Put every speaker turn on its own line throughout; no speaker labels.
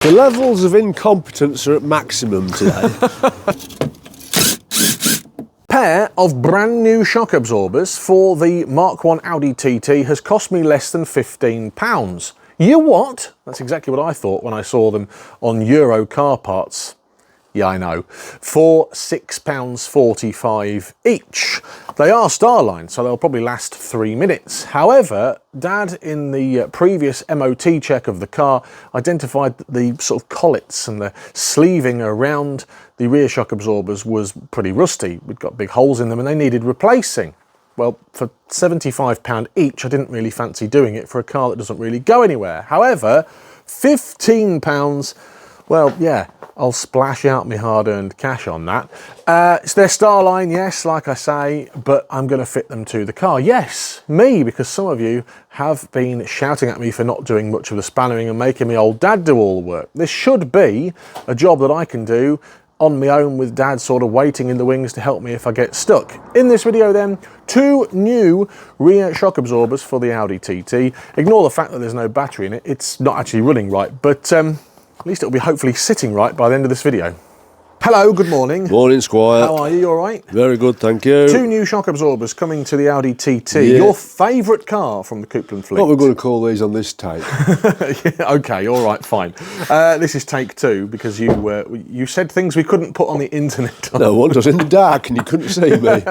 The levels of incompetence are at maximum today.
Pair of brand new shock absorbers for the Mark 1 Audi TT has cost me less than £15. You what? That's exactly what I thought when I saw them on Euro car parts. Yeah, I know. For £6.45 each. They are Starline, so they'll probably last 3 minutes. However, Dad, in the previous MOT check of the car, identified that the sort of collets and the sleeving around the rear shock absorbers was pretty rusty. We'd got big holes in them and they needed replacing. Well, for £75 each, I didn't really fancy doing it for a car that doesn't really go anywhere. However, £15, well, yeah, I'll splash out my hard-earned cash on that. It's their Starline, yes, like I say, but I'm going to fit them to the car. Yes, me, because some of you have been shouting at me for not doing much of the spannering and making me old dad do all the work. This should be a job that I can do on my own with Dad sort of waiting in the wings to help me if I get stuck. In this video then, 2 new rear shock absorbers for the Audi TT. Ignore the fact that there's no battery in it, it's not actually running right, but at least it'll be hopefully sitting right by the end of this video. Hello, good morning.
Morning, Squire.
How are you? You all right?
Very good, thank you.
2 new shock absorbers coming to the Audi TT.
Yeah.
Your favourite car from the Coupland fleet.
What we're going to call these on this tape.
Yeah, okay, all right, fine. This is take 2 because you said things we couldn't put on the internet.
No wonder, I was in the dark and you couldn't see me.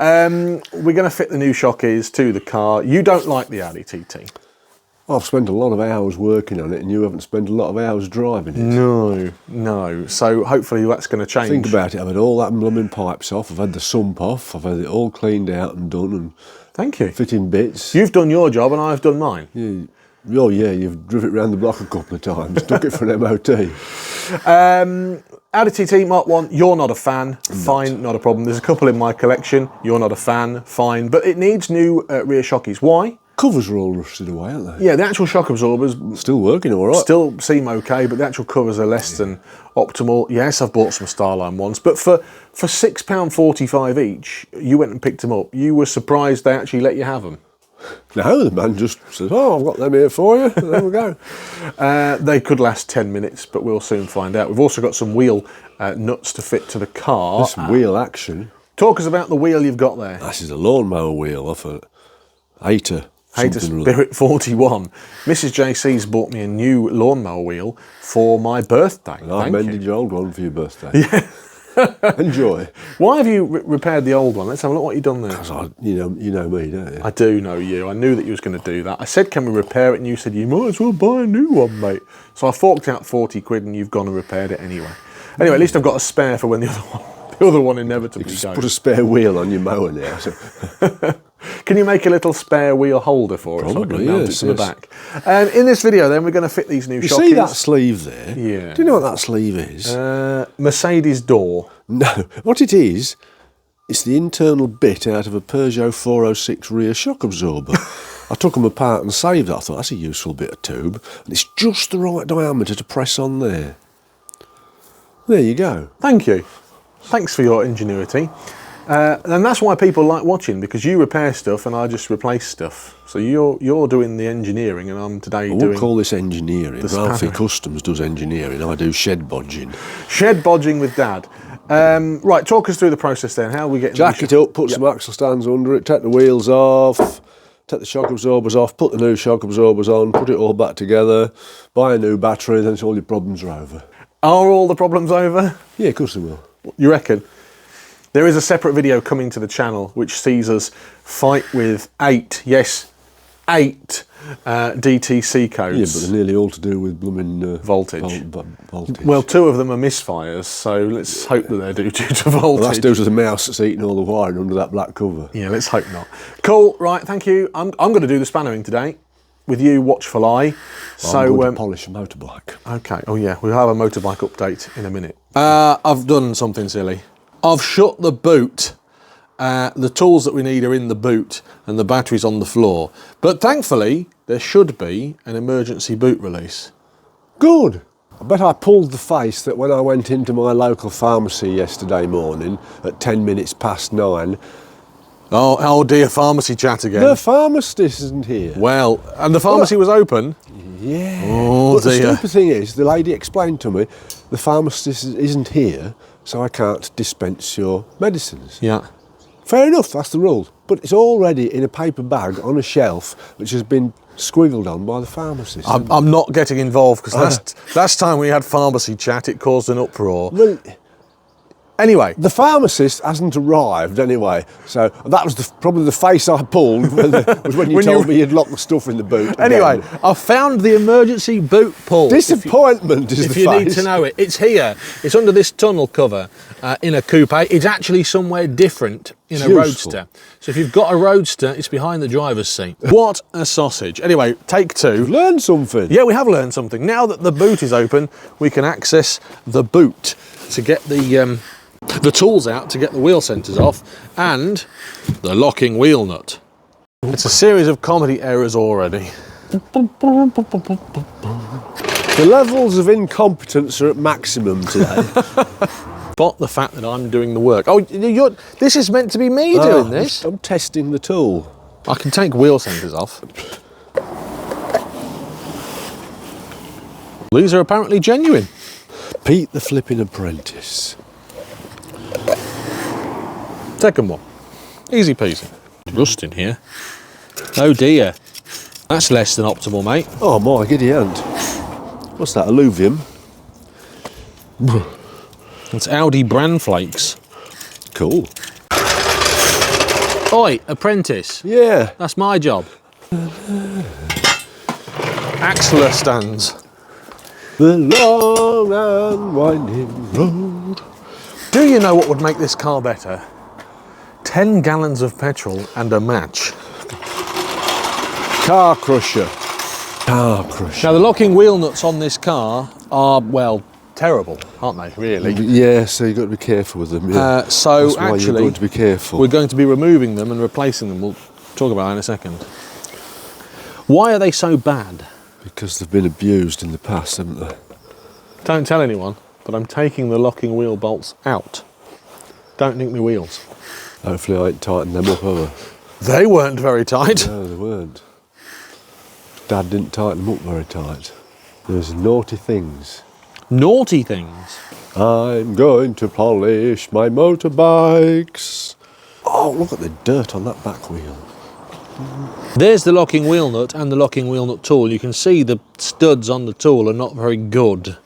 We're going to fit the new shockies to the car. You don't like the Audi TT?
I've spent a lot of hours working on it and you haven't spent a lot of hours driving it.
No. So hopefully that's going to change.
Think about it, I've had all that blooming pipes off, I've had the sump off, I've had it all cleaned out and done and
thank you.
fitting bits.
You've done your job and I've done mine.
Yeah. Oh yeah, you've driven it around the block a couple of times, took it for an MOT.
Audi TT Mark 1, you're not a fan, fine, not a problem. There's a couple in my collection, you're not a fan, fine, but it needs new rear shockies. Why?
Covers are all rusted away, aren't they?
Yeah, the actual shock absorbers
Still working all right.
still seem okay, but the actual covers are less than optimal. Yes, I've bought some Starline ones, but for £6.45 each, you went and picked them up. You were surprised they actually let you have them.
No, the man just says, oh, I've got them here for you. There we go.
They could last 10 minutes, but we'll soon find out. We've also got some wheel nuts to fit to the car.
There's some wheel action.
Talk us about the wheel you've got there.
This is a lawnmower wheel off a Hater.
Hater Spirit 41. Mrs. JC's bought me a new lawnmower wheel for my birthday.
And I mended your old one for your birthday.
Yeah.
Enjoy.
Why have you repaired the old one? Let's have a look what you've done there.
Because you know me, don't you?
I do know you. I knew that you was going to do that. I said, can we repair it? And you said, you might as well buy a new one, mate. So I forked out 40 quid and you've gone and repaired it anyway. Anyway, at least I've got a spare for when the other one inevitably goes.
Just put a spare wheel on your mower now. So.
Can you make a little spare wheel holder for us?
Probably,
so I can mount it to the back. In this video then, we're going to fit these new shockies.
You see that sleeve there?
Yeah.
Do you know what that sleeve is?
Mercedes door.
No. What it is, it's the internal bit out of a Peugeot 406 rear shock absorber. I took them apart and saved it. I thought, that's a useful bit of tube. And it's just the right diameter to press on there. There you go.
Thank you. Thanks for your ingenuity. And that's why people like watching, because you repair stuff and I just replace stuff. So you're doing the engineering and I'm today doing...
I won't call this engineering. Ralphie Customs does engineering. I do shed bodging.
Shed bodging with Dad. Right, talk us through the process then. How are we getting...
Jack it up, put some axle stands under it, take the wheels off, take the shock absorbers off, put the new shock absorbers on, put it all back together, buy a new battery, then all your problems are over.
Are all the problems over?
Yeah, of course they will.
You reckon? There is a separate video coming to the channel which sees us fight with 8 DTC codes.
Yeah, but they're nearly all to do with blooming
voltage.
Voltage.
Well, 2 of them are misfires, so let's hope that they're due to voltage.
Well, that's due to the mouse that's eating all the wiring under that black cover.
Yeah, let's hope not. Cool, right, thank you. I'm going to do the spannering today with you, watchful eye.
I'm going to polish a motorbike.
Okay, oh yeah, we'll have a motorbike update in a minute. I've done something silly. I've shut the boot. The tools that we need are in the boot and the battery's on the floor. But thankfully, there should be an emergency boot release.
Good. I bet I pulled the face that when I went into my local pharmacy yesterday morning at 10 minutes past 9.
Oh dear, pharmacy chat again.
The pharmacist isn't here.
Well, and the pharmacy was open?
Yeah.
Oh,
but the
dear.
stupid thing is, the lady explained to me, the pharmacist isn't here, so I can't dispense your medicines.
Yeah.
Fair enough, that's the rule. But it's already in a paper bag on a shelf, which has been squiggled on by the pharmacist.
I'm not getting involved because last time we had pharmacy chat, it caused an uproar.
Well,
Anyway,
the pharmacist hasn't arrived anyway, so that was probably the face I pulled was when you told me you'd locked the stuff in the boot.
anyway,
again.
I found the emergency boot pull.
Disappointment is the
If you
face.
need to know it, it's here. It's under this tunnel cover in a coupe. It's actually somewhere different in a
Useful.
roadster. So if you've got a roadster, it's behind the driver's seat. What a sausage. Anyway, take two.
Learn something.
Yeah, we have learned something. Now that the boot is open, we can access the boot to get the tools out to get the wheel centres off and the locking wheel nut. It's a series of comedy errors already.
The levels of incompetence are at maximum today.
But the fact that I'm doing the work. Oh, this is meant to be me doing this.
I'm testing the tool.
I can take wheel centres off. These are apparently genuine.
Pete the flipping apprentice.
Second one. Easy peasy. Rust in here. Oh dear. That's less than optimal, mate.
Oh my giddy hand. What's that, alluvium?
It's Audi bran flakes.
Cool.
Oi, apprentice.
Yeah.
That's my job. Axler stands.
The long and winding road.
Do you know what would make this car better? 10 gallons of petrol and a match.
Car crusher. Car crusher.
Now the locking wheel nuts on this car are, well, terrible, aren't they, really?
Yeah, so you've got to be careful with them. Yeah.
So
That's why you're
actually,
going to be careful.
we're going to be removing them and replacing them. We'll talk about that in a second. Why are they so bad?
Because they've been abused in the past, haven't they?
Don't tell anyone, but I'm taking the locking wheel bolts out. Don't nick me wheels.
Hopefully I ain't tightened them up, have
They weren't very tight.
I? No, they weren't. Dad didn't tighten them up very tight. There's naughty things.
Naughty things.
I'm going to polish my motorbikes. Oh, look at the dirt on that back wheel.
There's the locking wheel nut and the locking wheel nut tool. You can see the studs on the tool are not very good.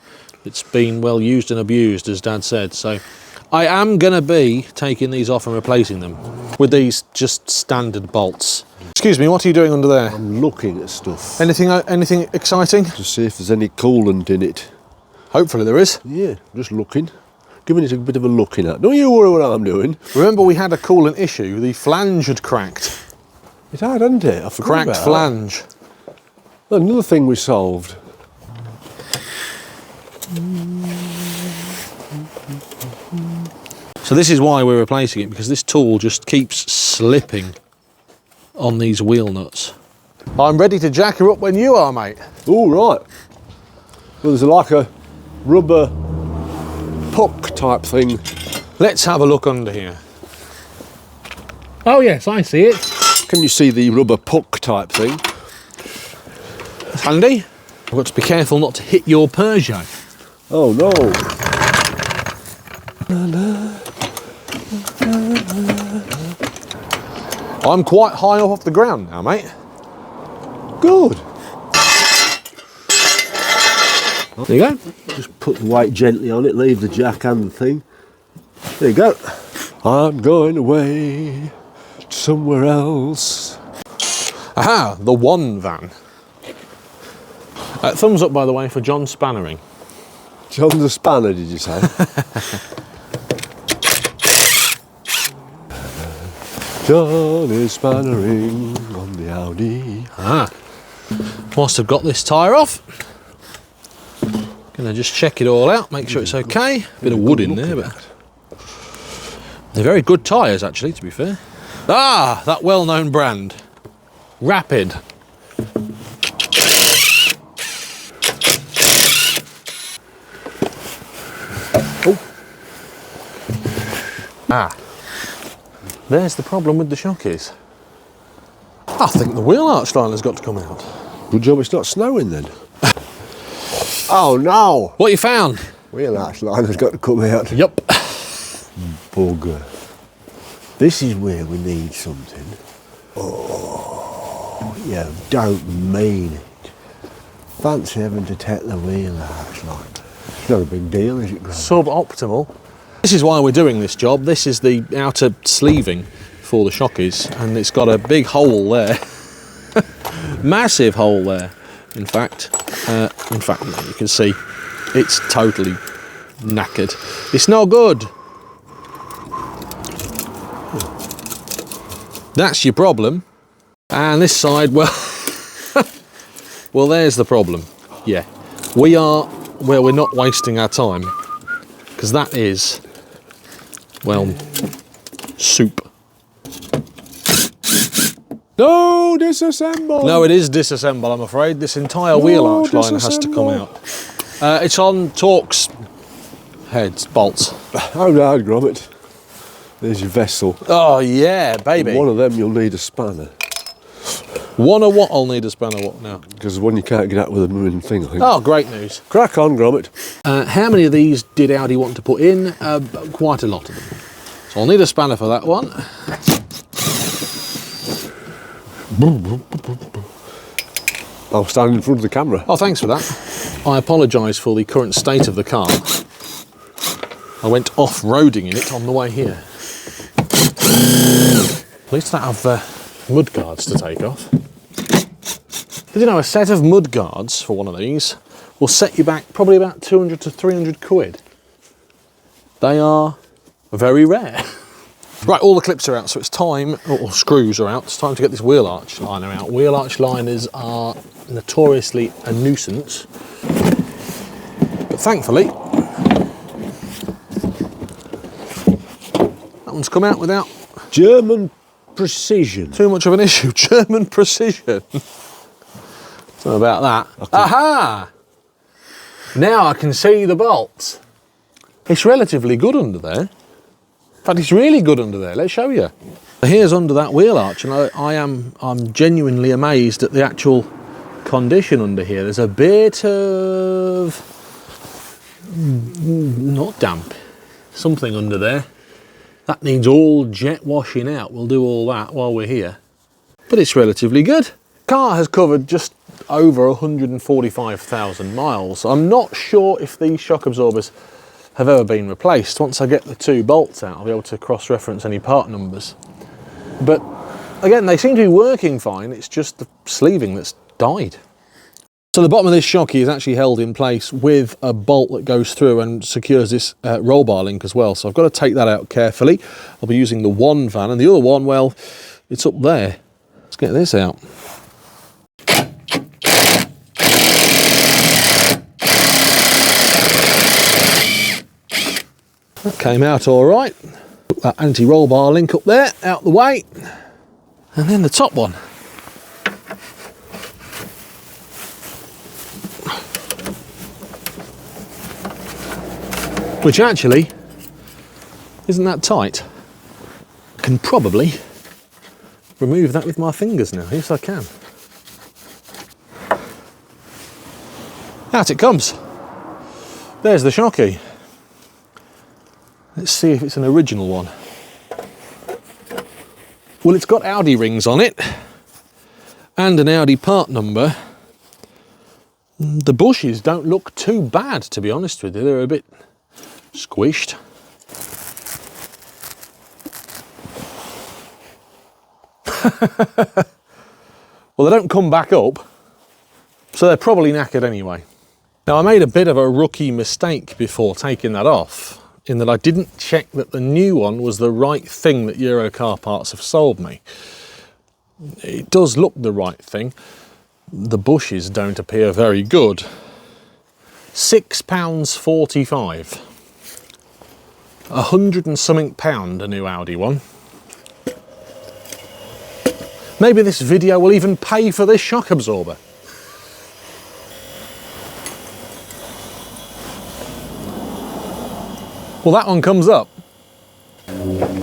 It's been well used and abused, as Dad said. So I am going to be taking these off and replacing them with these just standard bolts. Excuse me, what are you doing under there?
I'm looking at stuff
Anything exciting?
to see if there's any coolant in it.
Hopefully there is.
Yeah, just looking. Giving it a bit of a looking at. Don't you worry what I'm doing.
Remember we had a coolant issue. The flange had cracked.
It had, hadn't it? I forgot
Cracked
about
flange.
that. Another thing we solved.
So this is why we're replacing it, because this tool just keeps slipping on these wheel nuts. I'm ready to jack her up when you are, mate.
Oh, right. Well, there's like a rubber puck type thing.
Let's have a look under here. Oh yes, I see it.
Can you see the rubber puck type thing?
That's handy. I've got to be careful not to hit your Peugeot.
Oh, no.
I'm quite high up off the ground now, mate.
Good.
There you go.
Just put the weight gently on it, leave the jack and the thing. There you go. I'm going away somewhere else.
Aha, the one van. Thumbs up, by the way, for John Spannering.
John the Spanner, did you say? John is spannering on the Audi.
Ah. Whilst I've got this tyre off, gonna just check it all out, make sure it's okay. Bit of wood in there, but they're very good tyres, actually, to be fair. Ah, that well-known brand, Rapid. Oh. Ah. There's the problem with the shockies. I think the wheel arch liner's got to come out.
Good job it's not snowing then. Oh no!
What you found?
Wheel arch line has got to come out.
Yup.
Bugger. This is where we need something. Oh, you don't mean it. Fancy having to take the wheel arch line. It's not a big deal, is it, Graham?
Suboptimal. This is why we're doing this job. This is the outer sleeving for the shockies, and it's got a big hole there. Massive hole there. In fact, you can see it's totally knackered. It's no good. That's your problem. And this side, well, well, there's the problem. Yeah, we're not wasting our time, because that is, well, soup.
No, disassemble!
No, it is disassemble, I'm afraid. This entire wheel arch line has to come out. It's on Torx heads, bolts.
Oh no, Gromit. There's your vessel.
Oh yeah, baby.
One of them you'll need a spanner.
One of what? I'll need a spanner what now?
Because one you can't get out with a moving thing, I think.
Oh, great news.
Crack on, Gromit.
How many of these did Audi want to put in? Quite a lot of them. So I'll need a spanner for that one.
I'll stand in front of the camera.
Oh, thanks for that. I apologise for the current state of the car. I went off-roading in it on the way here. At least I don't have mud guards to take off. Did you know a set of mud guards for one of these will set you back probably about 200 to 300 quid? They are very rare. Right, all the clips are out, so it's time, or screws are out, it's time to get this wheel arch liner out. Wheel arch liners are notoriously a nuisance, but thankfully, that one's come out without
German precision.
too much of an issue. German precision. Something about that. Aha! Now I can see the bolts. It's relatively good under there. In fact, it's really good under there. Let's show you. Here's under that wheel arch, and I'm genuinely amazed at the actual condition under here. There's a bit of not damp, something under there. That needs all jet washing out. We'll do all that while we're here. But it's relatively good. Car has covered just over 145,000 miles. I'm not sure if these shock absorbers have ever been replaced. Once I get the two bolts out, I'll be able to cross-reference any part numbers. But again, they seem to be working fine. It's just the sleeving that's died. So the bottom of this shocky is actually held in place with a bolt that goes through and secures this roll bar link as well. So I've got to take that out carefully. I'll be using the one van, and the other one, well, it's up there. Let's get this out. That came out all right. Put that anti-roll bar link up there, out the way. And then the top one. Which actually isn't that tight. I can probably remove that with my fingers now. Yes, I can. Out it comes. There's the shocky. Let's see if it's an original one. Well, it's got Audi rings on it and an Audi part number. The bushes don't look too bad, to be honest with you. They're a bit squished. Well, they don't come back up, so they're probably knackered anyway. Now, I made a bit of a rookie mistake before taking that off, in that I didn't check that the new one was the right thing that Euro Car Parts have sold me. It does look the right thing. The bushes don't appear very good. £6.45. 100 and something pound, a new Audi one. Maybe this video will even pay for this shock absorber. Well, that one comes up.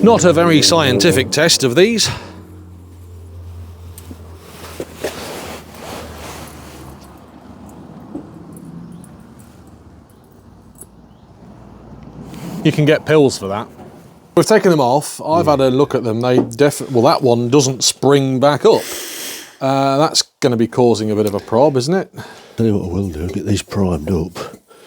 Not a very scientific test of these. You can get pills for that. We've taken them off. I've had a look at them. They definitely, well, that one doesn't spring back up. That's going to be causing a bit of a prob, isn't it?
Tell you what I will do, get these primed up.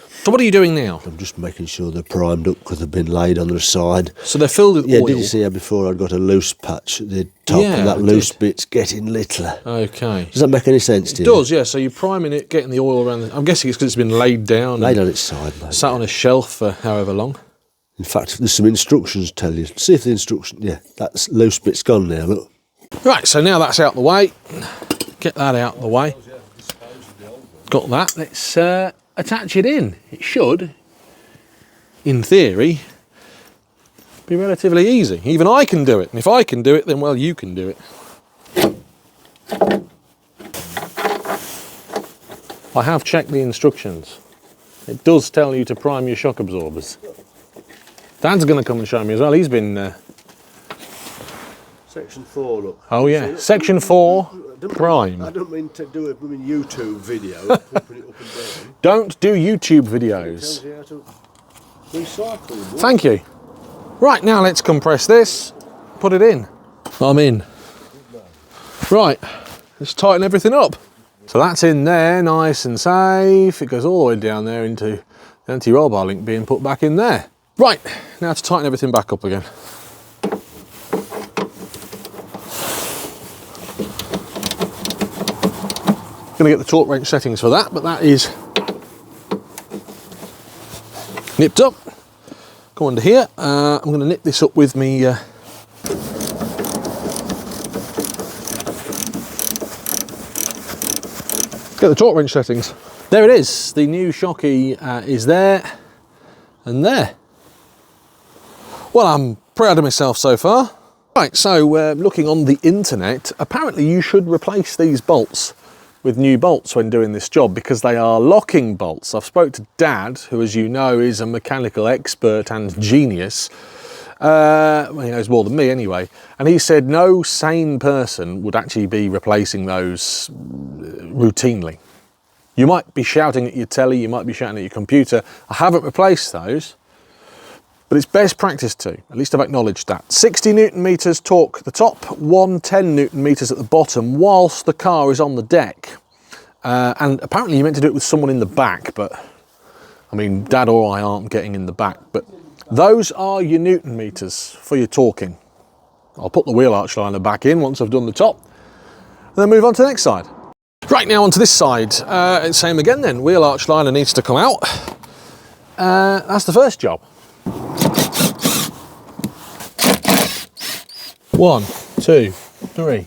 So what are you doing now?
I'm just making sure they're primed up because they've been laid on the side.
So they're filled with
Yeah,
oil?
did you see how before I'd got a loose patch at the top
Yeah,
and that
I
loose
did.
bit's getting littler?
Okay.
Does that make any sense to
It
you?
does, yeah. So you're priming it, getting the oil around I'm guessing it's because it's been laid down.
Laid
and
on its side, mate.
sat on a shelf for however long.
In fact, there's some instructions tell you. See if the instruction, yeah, that loose bit's gone now, look.
Right, so now that's out the way. Get that out the way. Got that. Let's attach it in. It should, in theory, be relatively easy. Even I can do it. And if I can do it, then, well, you can do it. I have checked the instructions. It does tell you to prime your shock absorbers. Dad's going to come and show me as well. He's been...
Section 4, look.
Oh, yeah. Section 4, prime.
I don't mean to do a YouTube video, putting it up and down.
Don't do YouTube videos.
Tells you how to recycle. What?
Thank you. Right, now let's compress this, put it in. I'm in. Right, let's tighten everything up. So that's in there, nice and safe. It goes all the way down there into the anti-roll bar link being put back in there. Right, now to tighten everything back up again. Going to get the torque wrench settings for that, but that is nipped up. Go under here. I'm going to nip this up with me. Get the torque wrench settings. There it is. The new shocky is there and there. Well, I'm proud of myself so far. Right, so looking on the internet, apparently you should replace these bolts with new bolts when doing this job because they are locking bolts. I've spoke to Dad, who, as you know, is a mechanical expert and genius. Well, he knows more than me anyway. And he said no sane person would actually be replacing those routinely. You might be shouting at your telly, you might be shouting at your computer. I haven't replaced those, but it's best practice to. At least I've acknowledged that. 60 Newton meters torque at the top, 110 Newton meters at the bottom whilst the car is on the deck. And apparently you meant to do it with someone in the back, but I mean, Dad or I aren't getting in the back. But those are your Newton meters for your torquing. I'll put the wheel arch liner back in once I've done the top, and then move on to the next side. Right, now onto this side. Same again then, wheel arch liner needs to come out. That's the first job. 1, 2, 3.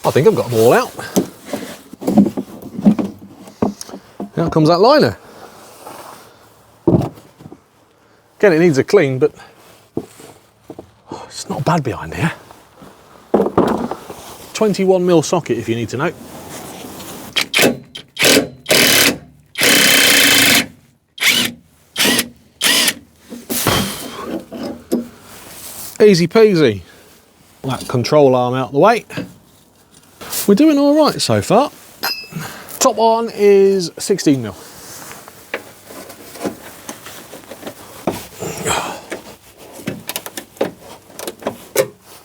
I think I've got them all out. Now comes that liner. Again, it needs a clean, but it's not bad behind here. 21mm socket if you need to know. Easy peasy. That control arm out the way. We're doing all right so far. Top one is 16mm.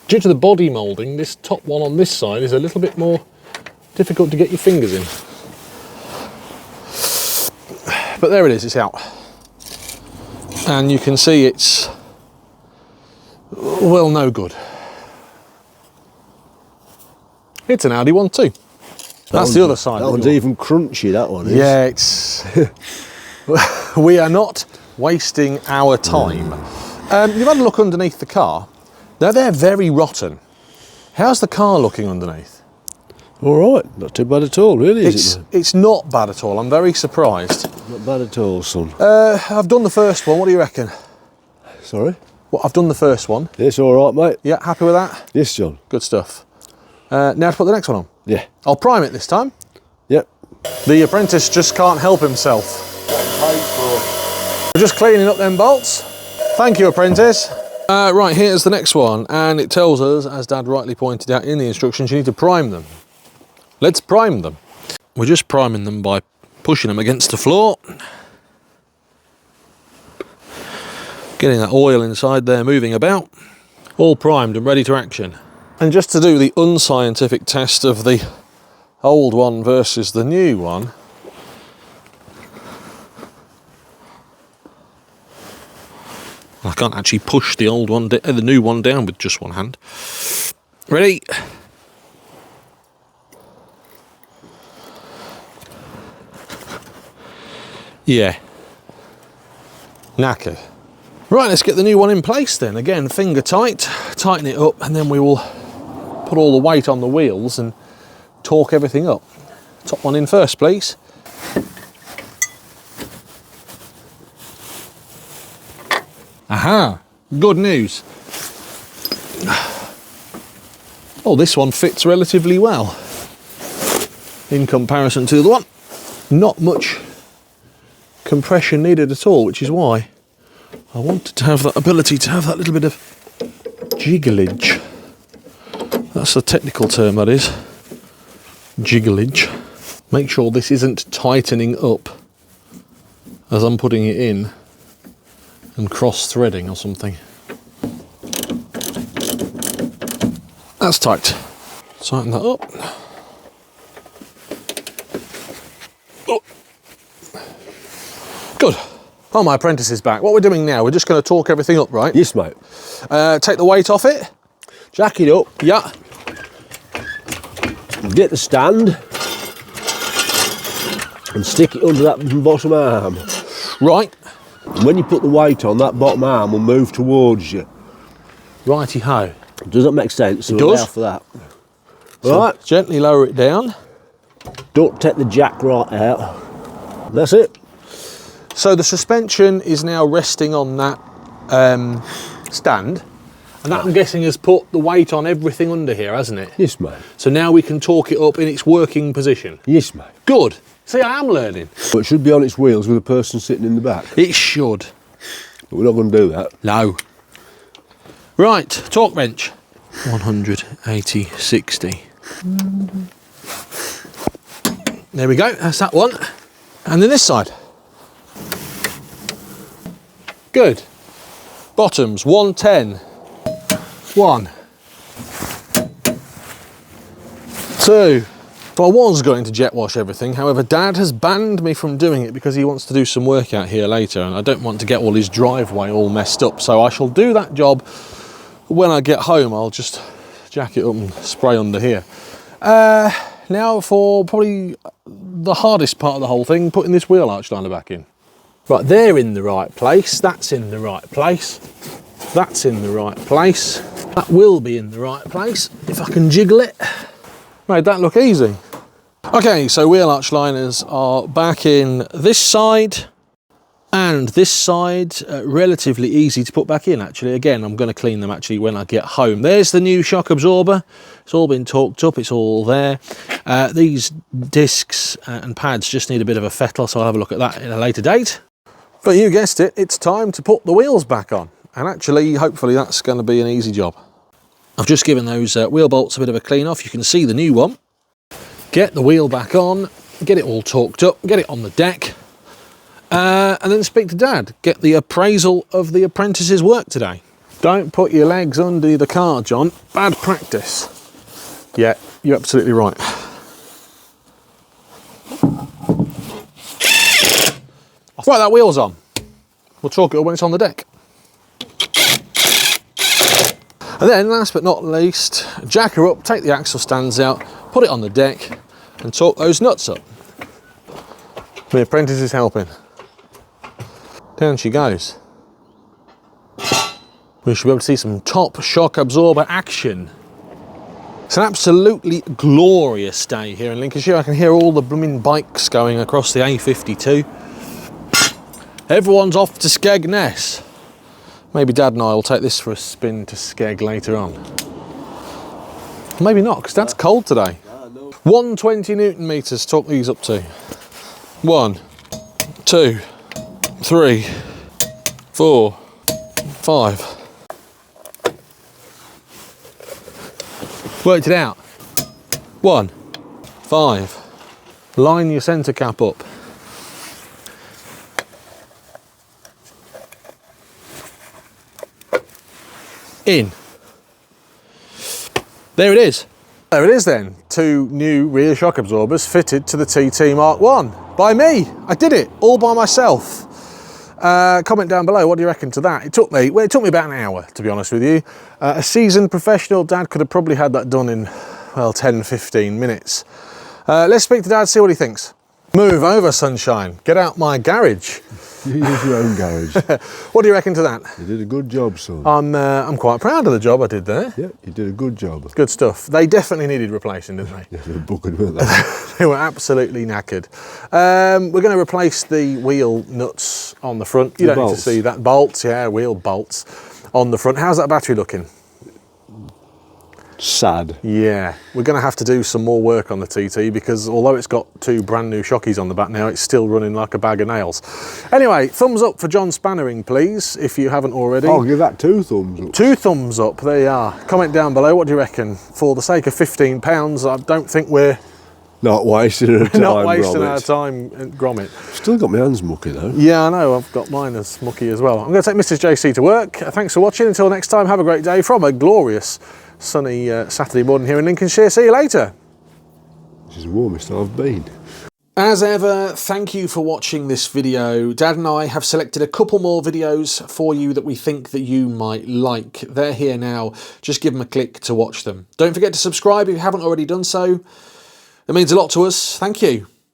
Due to the body moulding, this top one on this side is a little bit more difficult to get your fingers in. But there it is, it's out. And you can see it's, well, no good. It's an Audi one too. That's the other side.
That one's even crunchy, that one is.
Yeah, it's... We are not wasting our time. You've had a look underneath the car. Now they're very rotten. How's the car looking underneath?
All right, not too bad at all, really, is it?
It's not bad at all. I'm very surprised.
Not bad at all, son.
I've done the first one. What do you reckon?
Sorry?
Well, I've done the first one.
It's all right, mate.
Yeah, happy with that?
Yes, John.
Good stuff. Now to put the next one on.
Yeah.
I'll prime it this time.
Yep.
The apprentice just can't help himself. We're just cleaning up them bolts. Thank you, apprentice. Right, here's the next one, and it tells us, as Dad rightly pointed out in the instructions, you need to prime them. Let's prime them. We're just priming them by pushing them against the floor. Getting that oil inside there moving about. All primed and ready to action. And just to do the unscientific test of the old one versus the new one, I can't actually push the old one, the new one down with just one hand. Ready? Yeah. Knackered. Right, let's get the new one in place then. Again, finger tight, tighten it up, and then we will put all the weight on the wheels and torque everything up. Top one in first, please. Aha, good news. Oh, this one fits relatively well in comparison to the one. Not much compression needed at all, which is why I wanted to have that ability to have that little bit of jigglage. That's the technical term, that is. Jigglage. Make sure this isn't tightening up as I'm putting it in and cross-threading or something. That's tight. Tighten that up. Oh. Good. Oh, my apprentice is back. What we're doing now, we're just going to torque everything up, right?
Yes, mate.
Take the weight off it.
Jack it up.
Yeah.
Get the stand and stick it under that bottom arm.
Right.
And when you put the weight on, that bottom arm will move towards you.
Righty-ho.
Does that make sense?
It does.
Allow for that.
So
Right.
gently lower it down.
Don't take the jack right out. That's it.
So the suspension is now resting on that stand, and that, I'm guessing, has put the weight on everything under here, hasn't it?
Yes, mate.
So now we can torque it up in its working position.
Yes, mate.
Good. See, I am learning.
But it should be on its wheels with a person sitting in the back.
It should.
But we're not going to do that.
No. Right, torque wrench. 180, 60. There we go, that's that one. And then this side. Good. Bottoms, 110. 1. 2. So I was going to jet wash everything, however Dad has banned me from doing it because he wants to do some work out here later, and I don't want to get all his driveway all messed up, so I shall do that job when I get home. I'll just jack it up and spray under here. Now for probably the hardest part of the whole thing, putting this wheel arch liner back in. Right, they're in the right place, that's in the right place, that's in the right place, that will be in the right place if I can jiggle it. Made that look easy. Okay, so wheel arch liners are back in this side and this side, relatively easy to put back in actually. Again, I'm going to clean them actually when I get home. There's the new shock absorber. It's all been torqued up, it's all there. These discs and pads just need a bit of a fettle, so I'll have a look at that in a later date. But you guessed it, it's time to put the wheels back on. And actually, hopefully that's going to be an easy job. I've just given those wheel bolts a bit of a clean off. You can see the new one. Get the wheel back on, get it all torqued up, get it on the deck, and then speak to Dad. Get the appraisal of the apprentice's work today. Don't put your legs under the car, John. Bad practice. Yeah, you're absolutely right. Right, that wheel's on. We'll torque it up when it's on the deck. And then, last but not least, jack her up, take the axle stands out, put it on the deck, and torque those nuts up. The apprentice is helping. Down she goes. We should be able to see some top shock absorber action. It's an absolutely glorious day here in Lincolnshire. I can hear all the blooming bikes going across the A52. Everyone's off to Skegness. Maybe Dad and I will take this for a spin to Skeg later on. Maybe not, because Dad's cold today. 120 Newton meters, torque these up to. 1, 2, 3, 4, 5. Worked it out. 1, 5. Line your centre cap up. in. There it is. There it is then. 2 new rear shock absorbers fitted to the TT Mark 1 by me. I did it all by myself. Comment down below, what do you reckon to that? It took me about an hour, to be honest with you. A seasoned professional Dad could have probably had that done in, well, 10-15 minutes. Let's speak to Dad, see what he thinks. Move over, sunshine. Get out my garage.
You use your own garage.
What do you reckon to that?
You did a good job, son.
I'm quite proud of the job I did there.
Yeah, you did a good job.
Good stuff. They definitely needed replacing, didn't they?
Yeah, they were bucketed, weren't they?
They were absolutely knackered. We're going to replace the wheel nuts on the front. You don't need to see that. Bolts, yeah, wheel bolts on the front. How's that battery looking?
Sad.
Yeah, we're going to have to do some more work on the TT because although it's got 2 brand new shockies on the back now, it's still running like a bag of nails. Anyway, thumbs up for John Spannering, please, if you haven't already.
I'll give that 2 thumbs up.
2 thumbs up, there you are. Comment down below, what do you reckon? For the sake of £15, I don't think we're
not wasting our time.
Not wasting our time, Gromit.
Still got my hands mucky though.
Yeah, I know, I've got mine as mucky as well. I'm going to take Mrs. JC to work. Thanks for watching. Until next time, have a great day from a glorious sunny Saturday morning here in Lincolnshire. See you later.
This is the warmest I've been.
As ever, thank you for watching this video. Dad and I have selected a couple more videos for you that we think that you might like. They're here now. Just give them a click to watch them. Don't forget to subscribe if you haven't already done so. It means a lot to us. Thank you.